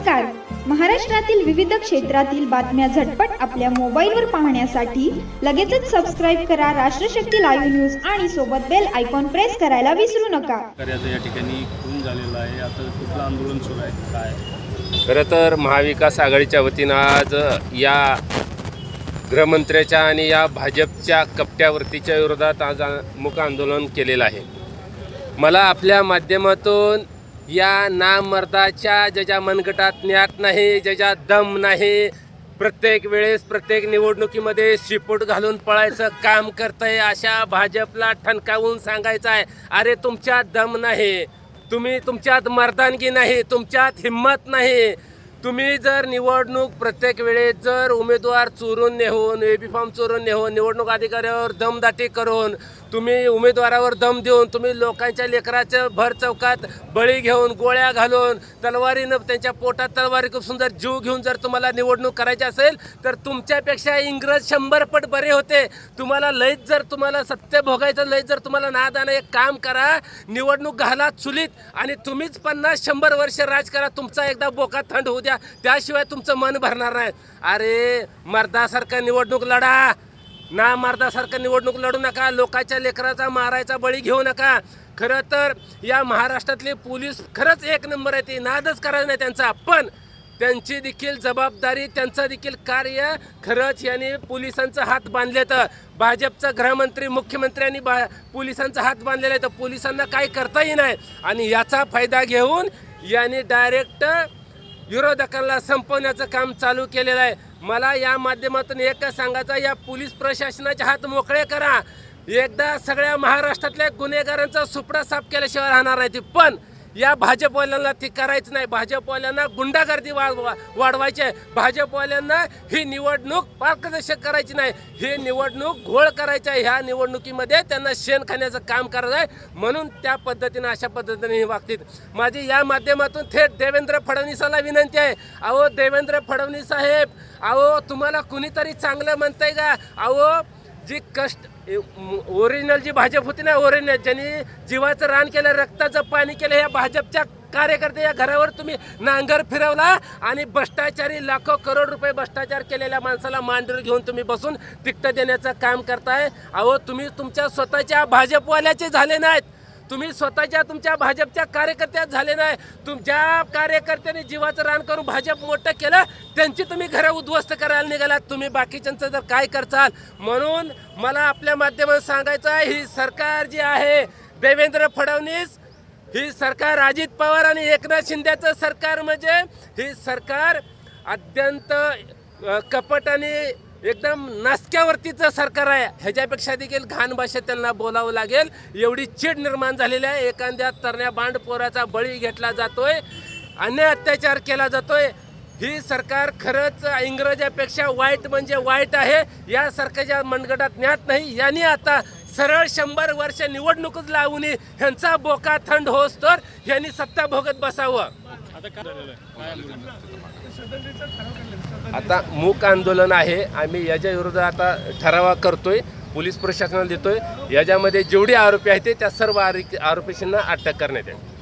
नमस्कार. महाराष्ट्रातील विविध क्षेत्रातील बातम्या झटपट आपल्या मोबाईलवर पाहण्यासाठी लगेचच सबस्क्राइब करा राष्ट्रशक्ती लाईव्ह न्यूज आणि सोबत बेल आयकॉन प्रेस करायला विसरू नका. या ठिकाणी खून झालेला आहे. आता कुठलं आंदोलन सुरू आहे काय? खरं तर महाविकास आघाडीच्या वतीनं आज या गृहमंत्र्याच्या आणि या भाजपच्या कपट्यावरतीच्या विरोधात आज मूक आंदोलन केलेलं आहे. मला आपल्या माध्यमातून या नामर्दाच्या ज्याच्या मनगटात न्यात नाही, ज्याच्या दम नाही, प्रत्येक वेळेस प्रत्येक निवडणुकीमध्ये शिपूट घालून पळायचं काम करतंय अशा भाजपला ठणकावून सांगायचं आहे, अरे तुमच्यात दम नाही, तुमच्यात मर्दानगी नाही, तुमच्यात हिम्मत नाही. तुम्ही जर निवडणूक प्रत्येक वेळेस जर उमेदवार चोरून नेऊन एबी फॉर्म चोरून नेऊन निवडणूक अधिकाऱ्यावर दमदाटी करून तुम्ही उमेदवारावर दम देऊन तुम्ही लोकांच्या लेकराचं भर चौकात बळी घेऊन गोळ्या घालून तलवारीनं त्यांच्या पोटात तलवारी खूप सुंदर जीव घेऊन जर तुम्हाला निवडणूक करायची असेल तर तुमच्यापेक्षा इंग्रज 100 पट बरे होते. तुम्हाला लयच जर तुम्हाला सत्य भोगायचं लयच जर तुम्हाला नादानं एक काम करा, निवडणूक घाला चुलीत आणि तुम्हीच 50-100 वर्ष राज करा. तुमचा एकदा बोका थंड होऊ द्या, त्याशिवाय तुमचं मन भरणार नाही. अरे मर्दासारखं निवडणूक लढा, ना मर्दासारखं निवडणूक लढू नका. लोकांच्या लेकराचा मारायचा बळी घेऊ नका. खरं तर या महाराष्ट्रातले पोलीस खरंच एक नंबर आहे, ते नादच करायचं नाही त्यांचा, पण त्यांची देखील जबाबदारी, त्यांचं देखील कार्य खरंच यांनी पोलिसांचा हात बांधले. तर भाजपचा गृहमंत्री मुख्यमंत्र्यांनी पोलिसांचा हात बांधलेला आहे, तर पोलिसांना काही करताही नाही आणि याचा फायदा घेऊन यांनी डायरेक्ट विरोधकांना संपवण्याचं काम चालू केलेलं आहे. मला या माध्यमातून एकच सांगायचं, या पोलीस प्रशासनाचे हात मोकळे करा. एकदा सगळ्या महाराष्ट्रातल्या गुन्हेगारांचा सुपडा साफ केल्याशिवाय राहणार नाही. पण या भाजपवाल्यांना ती करायचं नाही. भाजपवाल्यांना गुंडागर्दी वाढवायची आहे. भाजपवाल्यांना ही निवडणूक पारदर्शक करायची नाही, ही निवडणूक घोळ करायची आहे. ह्या निवडणुकीमध्ये त्यांना शेण खाण्याचं काम करायचं आहे, म्हणून त्या पद्धतीनं अशा पद्धतीने हे वागतील. माझी या माध्यमातून थेट देवेंद्र फडणवीसाला विनंती आहे, अहो देवेंद्र फडणवीस साहेब, अहो तुम्हाला कुणीतरी चांगलं म्हणतंय का? अहो जी ओरिजिनल जी भाजप होती ना, ओरिजिनल ज्यांनी जीवाचं रान केलं, रक्ताचं पाणी केलं, या भाजपच्या कार्यकर्ते या घरावर तुम्ही नांगर फिरवला आणि भ्रष्टाचारी लाखो करोड रुपये भ्रष्टाचार केलेल्या माणसाला मांडीवर घेऊन तुम्ही बसून तिकीट देण्याचं काम करताय. अहो तुम्ही तुमच्या स्वतःच्या भाजपवाल्याचे झाले नाहीत, तुम्ही स्वतःच्या तुमच्या भाजपच्या कार्यकर्त्यात झाले नाही. तुमच्या कार्यकर्त्यांनी जीवाचं रान करून भाजप मोठं केलं, त्यांची तुम्ही घरं उद्ध्वस्त करायला निघालात. तुम्ही बाकीच्यांचं जर काय करचाल. म्हणून मला आपल्या माध्यमातून सांगायचं आहे, ही सरकार जी आहे देवेंद्र फडणवीस, ही सरकार अजित पवार आणि एकनाथ शिंदेचं सरकार, म्हणजे ही सरकार अत्यंत कपट आणि एकदम नासक्यावरतीचं सरकार आहे. ह्याच्यापेक्षा देखील घाण भाषेत त्यांना बोलावं लागेल, एवढी चीड निर्माण झालेली आहे. एखाद्या तरण्या बांडपोराचा बळी घेतला जातोय, अन्याय अत्याचार केला जातोय. ही सरकार खरंच इंग्रजापेक्षा वाईट म्हणजे वाईट आहे. या सरकारच्या मनगटात न्यात नाही. यांनी आता सरळ 100 वर्ष निवडणूकच लावून ह्यांचा बोका थंड होस तर ह्यांनी सत्ता भोगत बसावं. आता मूक आंदोलन आहे, आम्ही याच्या विरोधात आता ठराव करतोय, पोलीस प्रशासनाला देतोय. याच्यामध्ये जेवढे आरोपी आहेत त्या सर्व आरोपींना अटक करण्यात येईल.